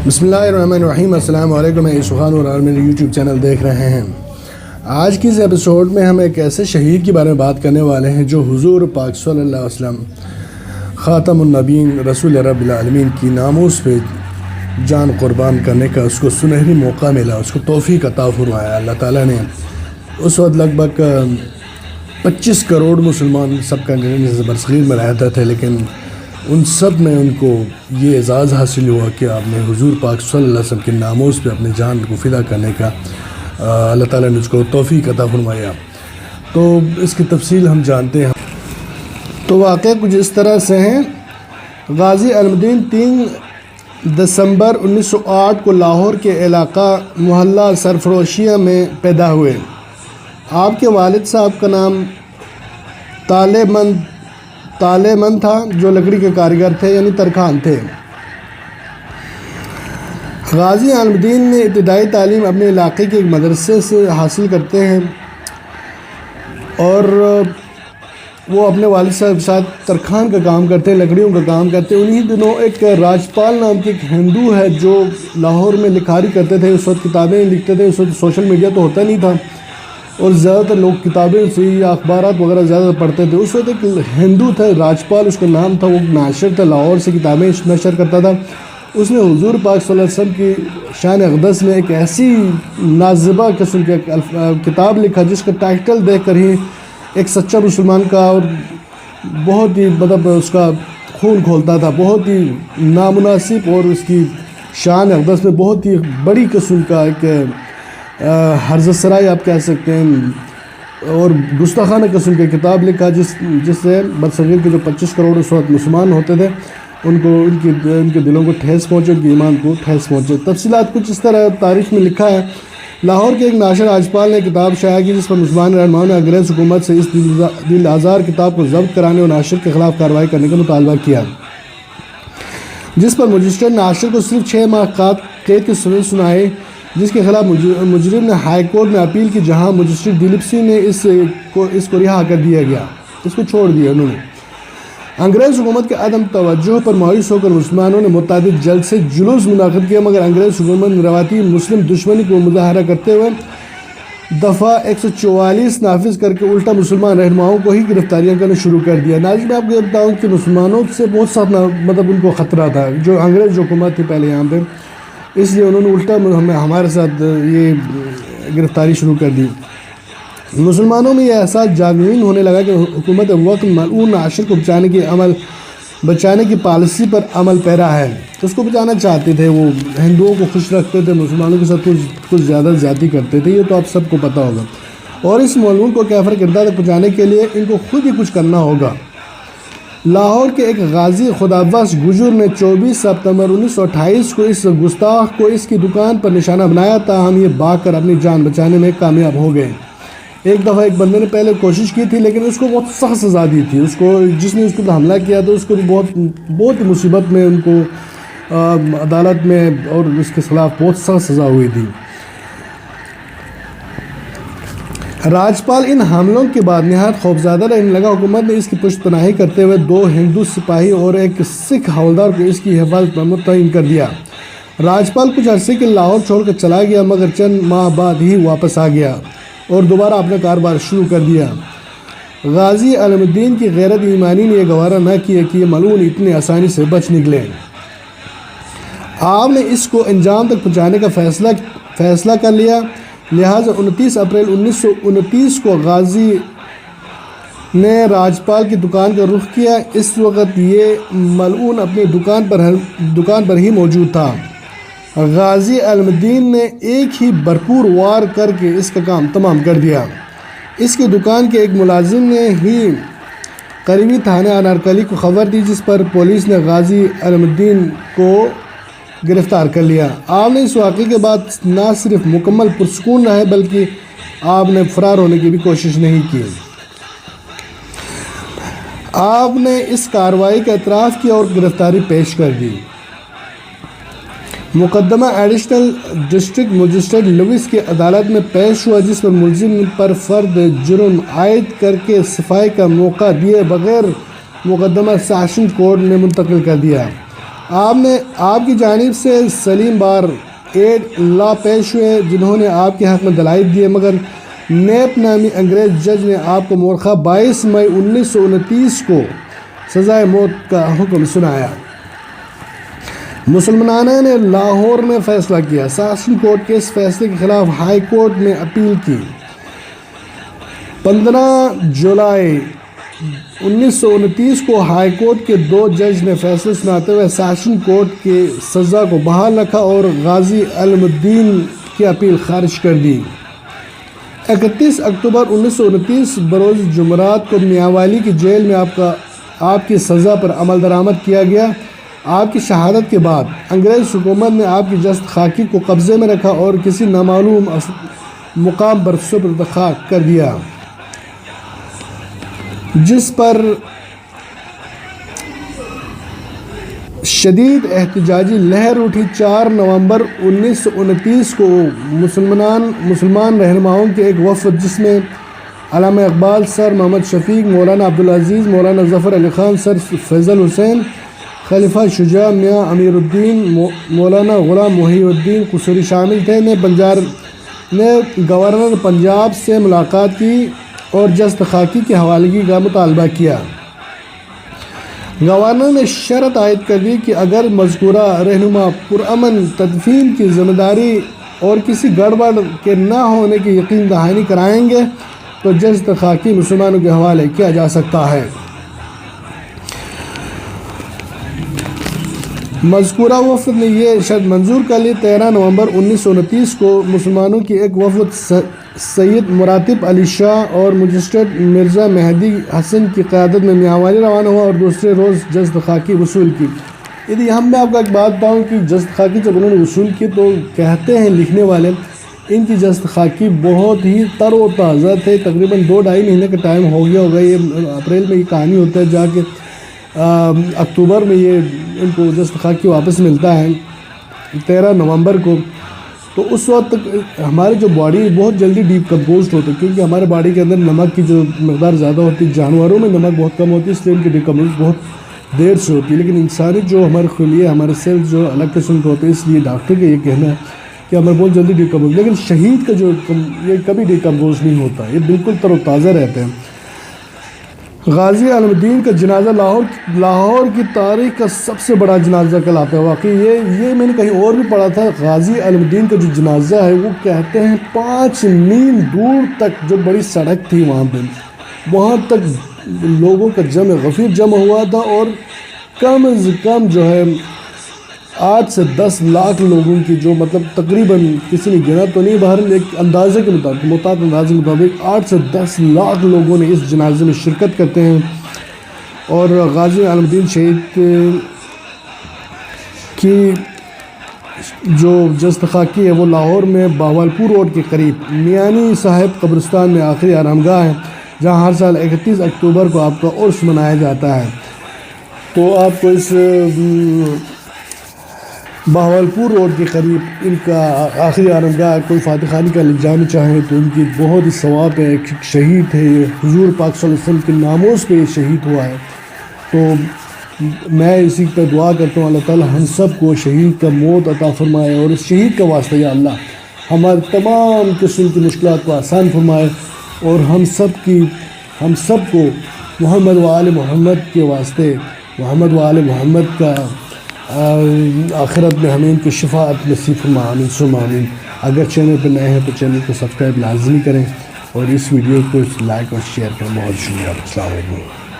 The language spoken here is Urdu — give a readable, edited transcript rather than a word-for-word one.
بسم اللہ الرحمن الرحیم۔ السلام علیکم، میں سبحان اور میرے یوٹیوب چینل دیکھ رہے ہیں۔ آج کی اس ایپیسوڈ میں ہم ایک ایسے شہید کے بارے میں بات کرنے والے ہیں جو حضور پاک صلی اللہ علیہ وسلم خاتم النبیین رسول رب العالمین کی ناموس پہ جان قربان کرنے کا اس کو سنہری موقع ملا، اس کو توفیق عطا فرمایا اللہ تعالیٰ نے۔ اس وقت لگ بھگ 25 کروڑ مسلمان سب کا برصغیر میں رہتے تھے، لیکن ان سب میں ان کو یہ اعزاز حاصل ہوا کہ آپ نے حضور پاک صلی اللہ علیہ وسلم کے ناموس پہ اپنی جان کو فدا کرنے کا اللہ تعالیٰ نے اس کو توفیق عطا فرمایا۔ تو اس کی تفصیل ہم جانتے ہیں۔ تو واقعہ کچھ اس طرح سے ہیں۔ غازی علم الدین 3 دسمبر 1908 کو لاہور کے علاقہ محلہ سرفروشیہ میں پیدا ہوئے۔ آپ کے والد صاحب کا نام طالع مند تھا، جو لکڑی کے کاریگر تھے، یعنی ترکھان تھے۔ غازی علم الدین نے ابتدائی تعلیم اپنے علاقے کے ایک مدرسے سے حاصل کرتے ہیں اور وہ اپنے والد صاحب کے ساتھ ترکھان کا کام کرتے ہیں، لکڑیوں کا کام کرتے ہیں۔ انہی دنوں ایک راجپال نام کے ایک ہندو ہے جو لاہور میں لکھاری کرتے تھے، اس وقت کتابیں لکھتے تھے۔ اس وقت سوشل میڈیا تو ہوتا نہیں تھا اور زیادہ تر لوگ کتابیں سے یا اخبارات وغیرہ زیادہ پڑھتے تھے۔ اس وقت ایک ہندو تھا راجپال، اس کا نام تھا، وہ ناشر تھا، لاہور سے کتابیں نشر کرتا تھا۔ اس نے حضور پاک صلی اللہ علیہ وسلم کی شان اقدس میں ایک ایسی نازبہ قسم کی کتاب لکھا جس کا ٹائٹل دیکھ کر ہی ایک سچا مسلمان کا اور بہت ہی اس کا خون کھولتا تھا، بہت ہی نامناسب اور اس کی شان اقدس میں بہت ہی بڑی قسم کا ایک حرز سرائی آپ کہہ سکتے ہیں اور گستاخانہ قسم کی کتاب لکھا جس سے برصغیر کے جو 25 کروڑ اس وقت مسلمان ہوتے تھے ان کے دلوں کو ٹھیس پہنچے، ان کے ایمان کو ٹھیس پہنچے۔ تفصیلات کچھ اس طرح تاریخ میں لکھا ہے۔ لاہور کے ایک ناشر راجپال نے کتاب شائع کی جس پر مسلمان رہنماؤں نے انگریز حکومت سے اس دل آزار کتاب کو ضبط کرانے اور ناشر کے خلاف کارروائی کرنے کا مطالبہ کیا، جس پر مجسٹریٹ ناشر کو صرف 6 ماہ قید کی سزا سنائی، جس کے خلاف مجرم نے ہائی کورٹ میں اپیل کی، جہاں مجسٹریٹ دلیپ سنگھ نے اس کو رہا کر دیا گیا، اس کو چھوڑ دیا انہوں نے۔ انگریز حکومت کے عدم توجہ پر مایوس ہو کر مسلمانوں نے متعدد جلسے جلوس منعقد کیا، مگر انگریز حکومت نے روایتی مسلم دشمنی کو مظاہرہ کرتے ہوئے دفعہ 144 نافذ کر کے الٹا مسلمان رہنماؤں کو ہی گرفتاریاں کرنا شروع کر دیا۔ ناظرین میں آپ کو بتاؤں کہ مسلمانوں سے بہت سخت ان کو خطرہ تھا، جو انگریز حکومت تھی پہلے یہاں پہ، اس لیے انہوں نے الٹا ہمارے ساتھ یہ گرفتاری شروع کر دی۔ مسلمانوں میں یہ احساس جاگرین ہونے لگا کہ حکومت وقت ملعون ناشر کو بچانے کی پالیسی پر عمل پیرا ہے، اس کو بچانا چاہتے تھے۔ وہ ہندوؤں کو خوش رکھتے تھے، مسلمانوں کے ساتھ کچھ زیادہ زیادتی کرتے تھے، یہ تو آپ سب کو پتہ ہوگا۔ اور اس ملعون کو کیفر کردار تک پہنچانے کے لیے ان کو خود ہی کچھ کرنا ہوگا۔ لاہور کے ایک غازی خدابخش گجر نے 24 ستمبر 1928 کو اس گستاخ کو اس کی دکان پر نشانہ بنایا، تاہم یہ بھاگ کر اپنی جان بچانے میں کامیاب ہو گئے۔ ایک دفعہ ایک بندے نے پہلے کوشش کی تھی، لیکن اس کو بہت سخت سزا دی تھی، جس نے اس کو حملہ کیا تو اس کو بہت مصیبت میں ان کو عدالت میں اور اس کے خلاف بہت سخت سزا ہوئی تھی۔ راجپال ان حملوں کے بعد نہایت خوفزدہ رہنے لگا۔ حکومت نے اس کی پشت پناہی کرتے ہوئے 2 ہندو سپاہی اور ایک سکھ حوالدار کو اس کی حفاظت پر متعین کر دیا۔ راجپال کچھ عرصے کے لاہور چھوڑ کر چلا گیا، مگر چند ماہ بعد ہی واپس آ گیا اور دوبارہ اپنا کاروبار شروع کر دیا۔ غازی علم الدین کی غیرت ایمانی نے یہ گوارا نہ کیا کہ یہ ملعون اتنی آسانی سے بچ نکلے۔ آپ نے اس کو انجام تک پہنچانے کا فیصلہ کر لیا، لہٰذا 29 اپریل 1929 کو غازی نے راجپال کی دکان کا رخ کیا۔ اس وقت یہ ملعون اپنی دکان پر ہی موجود تھا۔ غازی علم الدین نے ایک ہی بھرپور وار کر کے اس کا کام تمام کر دیا۔ اس کی دکان کے ایک ملازم نے ہی قریبی تھانہ انارکلی کو خبر دی، جس پر پولیس نے غازی علم الدین کو گرفتار کر لیا۔ آپ نے اس واقعے کے بعد نہ صرف مکمل پرسکون رہے بلکہ آپ نے فرار ہونے کی بھی کوشش نہیں کی۔ آپ نے اس کارروائی کا اعتراف کیا اور گرفتاری پیش کر دی۔ مقدمہ ایڈیشنل ڈسٹرکٹ مجسٹریٹ لوئس کی عدالت میں پیش ہوا، جس پر ملزم پر فرد جرم عائد کر کے صفائی کا موقع دیے بغیر مقدمہ سیشن کورٹ میں منتقل کر دیا۔ آپ کی جانب سے سلیم بار 8 لا پیش ہوئے جنہوں نے آپ کے حق میں دلائل دیے، مگر نیپ نامی انگریز جج نے آپ کو مورخہ 22 مئی 1929 کو سزائے موت کا حکم سنایا۔ مسلمانوں نے لاہور میں فیصلہ کیا۔ سیشن کورٹ کے اس فیصلے کے خلاف ہائی کورٹ میں اپیل کی۔ 15 جولائی 1929 کو ہائی کورٹ کے 2 جج نے فیصلہ سناتے ہوئے سیشن کورٹ کی سزا کو بحال رکھا اور غازی علم الدین کی اپیل خارج کر دی۔ 31 اکتوبر 1929 بروز جمعرات کو میاوالی کی جیل میں آپ کی سزا پر عمل درآمد کیا گیا۔ آپ کی شہادت کے بعد انگریز حکومت نے آپ کی جسد خاکی کو قبضے میں رکھا اور کسی نامعلوم مقام پر سپرد خاک کر دیا، جس پر شدید احتجاجی لہر اٹھی۔ 4 نومبر 1929 کو مسلمان رہنماؤں کے ایک وفد جس میں علامہ اقبال، سر محمد شفیق، مولانا عبدالعزیز، مولانا ظفر علی خان، سر فیضل حسین، خلیفہ شجاع میاں امیر الدین، مولانا غلام محی الدین قصوری شامل تھے، نے گورنر پنجاب سے ملاقات کی اور جسد خاکی کی حوالگی کا مطالبہ کیا۔ گورنر نے شرط عائد کر دی کہ اگر مذکورہ رہنما پرامن تدفین کی ذمہ داری اور کسی گڑبڑ کے نہ ہونے کی یقین دہانی کرائیں گے تو جسد خاکی مسلمانوں کے حوالے کیا جا سکتا ہے۔ مذکورہ وفد نے یہ شرط منظور کر لی۔ 13 نومبر 1929 کو مسلمانوں کی ایک وفد سید مراتب علی شاہ اور مجسٹریٹ مرزا مہدی حسن کی قیادت میں میاوالی روانہ ہوا اور دوسرے روز جسد خاکی وصول کی۔ یہاں میں آپ کو ایک بات بتاؤں کہ جسد خاکی جب انہوں نے وصول کی تو کہتے ہیں لکھنے والے ان کی جسد خاکی بہت ہی تر و تازہ تھے۔ تقریباً 2-2.5 مہینے کا ٹائم ہو گیا ہوگا۔ یہ اپریل میں یہ کہانی ہوتا ہے، جا کے اکتوبر میں یہ ان کو جسد خاکی واپس ملتا ہے 13 نومبر کو۔ تو اس وقت تک ہماری جو باڈی بہت جلدی ڈیپ کمپوزڈ ہوتی ہے، کیونکہ ہمارے باڈی کے اندر نمک کی جو مقدار زیادہ ہوتی ہے، جانوروں میں نمک بہت کم ہوتی ہے، اس لیے ان کی ڈیکمپوز بہت دیر سے ہوتی ہے، لیکن انسانی جو ہمارے خلیے ہمارے سیلز جو الگ قسم کے ہوتے ہیں، اس لیے ڈاکٹر کا یہ کہنا ہے کہ ہمیں بہت جلدی ڈیکمپوز، لیکن شہید کا جو یہ کبھی ڈیکمپوز نہیں ہوتا، یہ بالکل تر و تازہ رہتے ہیں۔ غازی علم الدین کا جنازہ لاہور کی تاریخ کا سب سے بڑا جنازہ کہلاتا ہے۔ واقعی یہ میں نے کہیں اور بھی پڑھا تھا، غازی علم الدین کا جو جنازہ ہے وہ کہتے ہیں 5 میل دور تک جو بڑی سڑک تھی وہاں تک لوگوں کا غفیر جمع ہوا تھا، اور کم از کم جو ہے 8 سے 10 لاکھ لوگوں کی جو مطلب تقریباً کسی نے گنا تو نہیں، بہرحال ایک اندازے کے مطابق محتاط اندازے کے مطابق 8 سے 10 لاکھ لوگوں نے اس جنازے میں شرکت کرتے ہیں۔ اور غازی علم الدین شہید کی جو جسد خاکی ہے وہ لاہور میں بہاولپور روڈ کے قریب میانی صاحب قبرستان میں آخری آرام گاہ ہے، جہاں ہر سال 31 اکتوبر کو آپ کا عرس منایا جاتا ہے۔ تو آپ کو اس بہاولپور روڈ کے قریب ان کا آخری آرام گاہ، کوئی فاتح خانی کا لکھ جانا چاہیں تو ان کی بہت ہی ثواب ہے۔ ایک شہید ہے، یہ حضور پاک صلی اللہ علیہ وسلم کے ناموز پہ یہ شہید ہوا ہے۔ تو میں اسی پہ دعا کرتا ہوں اللہ تعالیٰ ہم سب کو شہید کا موت عطا فرمائے، اور اس شہید کا واسطہ یا اللہ ہمارے تمام قسم کی مشکلات کو آسان فرمائے، اور ہم سب کو محمد و آل محمد کے واسطے محمد و آل محمد کا آخرت میں ہمیں ان کی شفاعت نصیب فرما، آمین ثم آمین۔ اگر چینل پہ نئے ہیں تو چینل کو سبسکرائب لازمی کریں، اور اس ویڈیو کو لائک اور شیئر کریں۔ بہت شکریہ، السلام علیکم۔